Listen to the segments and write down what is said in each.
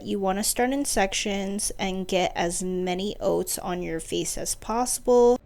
You want to start in sections and get as many oats on your face as possible.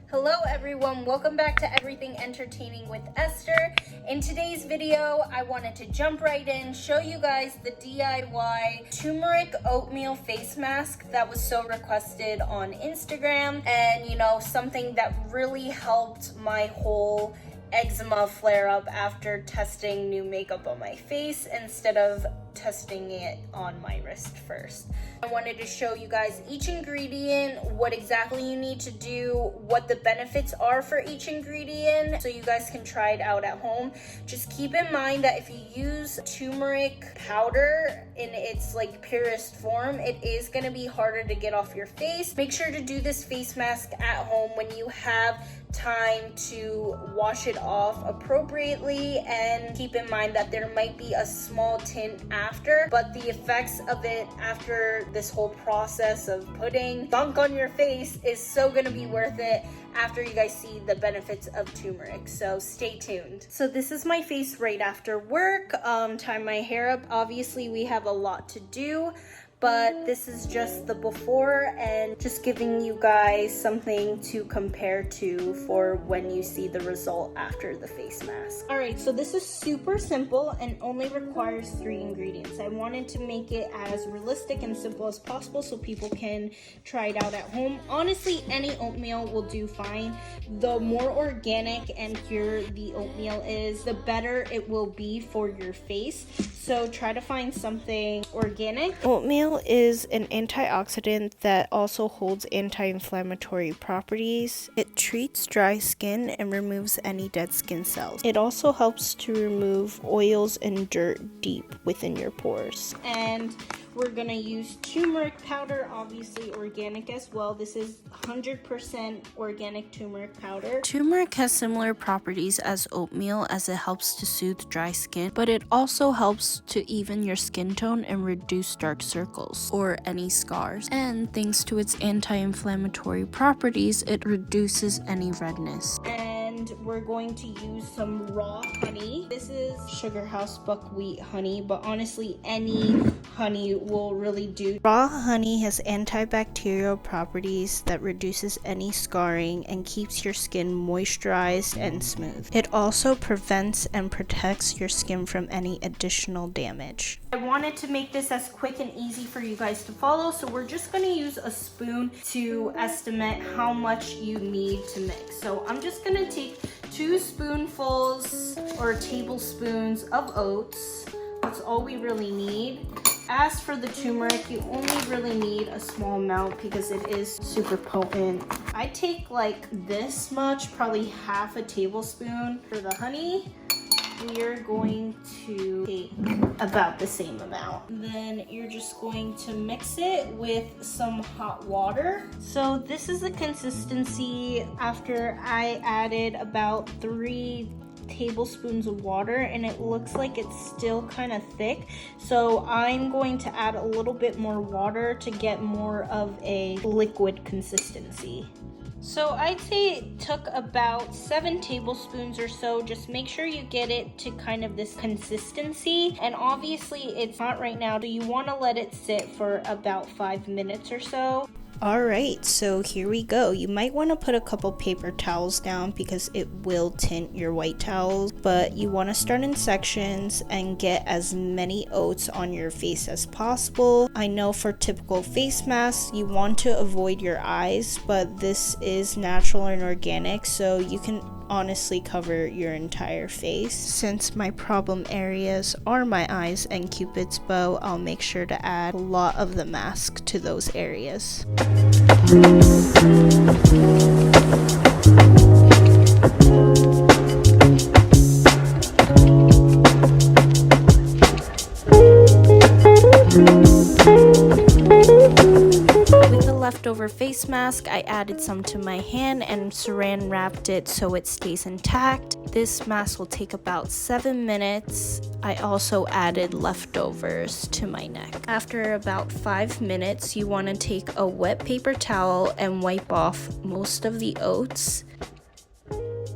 Hello everyone, welcome back to Everything Entertaining with Esther. In today's video, I wanted to jump right in, show you guys the DIY Turmeric Oatmeal Face Mask that was so requested on Instagram, and something that really helped my whole eczema flare up after testing new makeup on my face instead of testing it on my wrist first. I wanted to show you guys each ingredient, what exactly you need to do, what the benefits are for each ingredient, so you guys can try it out at home. Just keep in mind that if you use turmeric powder in its purest form, it is going to be harder to get off your face. Make sure to do this face mask at home when you have time to wash it off appropriately, and keep in mind that there might be a small tint after, but the effects of it after this whole process of putting gunk on your face is so gonna be worth it after you guys see the benefits of turmeric. So stay tuned. So this is my face right after work, tying my hair up. Obviously we have a lot to do, but this is just the before and just giving you guys something to compare to for when you see the result after the face mask. Alright, so this is super simple and only requires 3 ingredients. I wanted to make it as realistic and simple as possible so people can try it out at home. Honestly, any oatmeal will do fine. The more organic and pure the oatmeal is, the better it will be for your face. So try to find something organic. Oatmeal is an antioxidant that also holds anti-inflammatory properties. It treats dry skin and removes any dead skin cells. It also helps to remove oils and dirt deep within your pores. And we're gonna use turmeric powder, obviously organic as well. This is 100% organic turmeric powder. Turmeric has similar properties as oatmeal as it helps to soothe dry skin, but it also helps to even your skin tone and reduce dark circles or any scars. And thanks to its anti-inflammatory properties, it reduces any redness. And we're going to use some raw honey. This is Sugar House buckwheat honey, but honestly any honey will really do. Raw honey has antibacterial properties that reduces any scarring and keeps your skin moisturized and smooth. It also prevents and protects your skin from any additional damage. I wanted to make this as quick and easy for you guys to follow, so we're just going to use a spoon to estimate how much you need to mix. So I'm just going to take 2 spoonfuls or tablespoons of oats. That's all we really need. As for the turmeric, you only really need a small amount because it is super potent. I take this much, probably half a tablespoon. For the honey, we are going to take about the same amount. Then you're just going to mix it with some hot water. So this is the consistency after I added about 3 tablespoons of water, and it looks like it's still kind of thick, so I'm going to add a little bit more water to get more of a liquid consistency. So I'd say it took about 7 tablespoons or so. Just make sure you get it to kind of this consistency, and obviously it's hot right now, so you want to let it sit for about 5 minutes or so. Alright, so here we go. You might want to put a couple paper towels down because it will tint your white towels, but you want to start in sections and get as many oats on your face as possible. I know for typical face masks, you want to avoid your eyes, but this is natural and organic, so you can honestly cover your entire face. Since my problem areas are my eyes and Cupid's bow, I'll make sure to add a lot of the mask to those areas. Leftover face mask, I added some to my hand and saran wrapped it so it stays intact. This mask will take about 7 minutes. I also added leftovers to my neck. After about 5 minutes, you want to take a wet paper towel and wipe off most of the oats.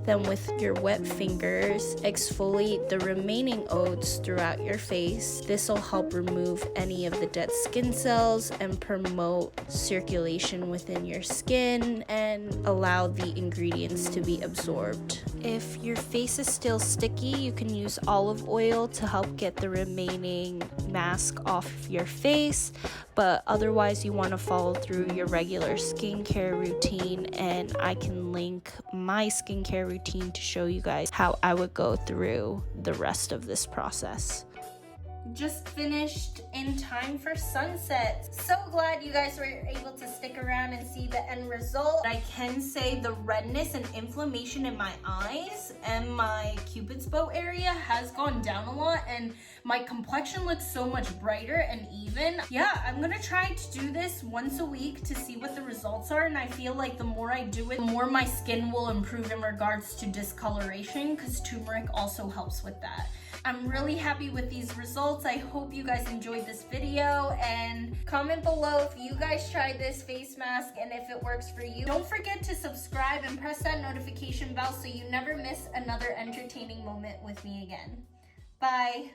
Then with your wet fingers, exfoliate the remaining oats throughout your face. This will help remove any of the dead skin cells and promote circulation within your skin and allow the ingredients to be absorbed. If your face is still sticky, you can use olive oil to help get the remaining mask off your face, but otherwise you want to follow through your regular skincare routine, and I can link my skincare routine to show you guys how I would go through the rest of this process. Just finished in time for sunset. So glad you guys were able to stick around and see the end result. I can say the redness and inflammation in my eyes and my Cupid's bow area has gone down a lot, and my complexion looks so much brighter and even. Yeah, I'm gonna try to do this once a week to see what the results are, and I feel like the more I do it, the more my skin will improve in regards to discoloration, because turmeric also helps with that. I'm really happy with these results. I hope you guys enjoyed this video, and comment below if you guys tried this face mask and if it works for you. Don't forget to subscribe and press that notification bell so you never miss another entertaining moment with me again. Bye.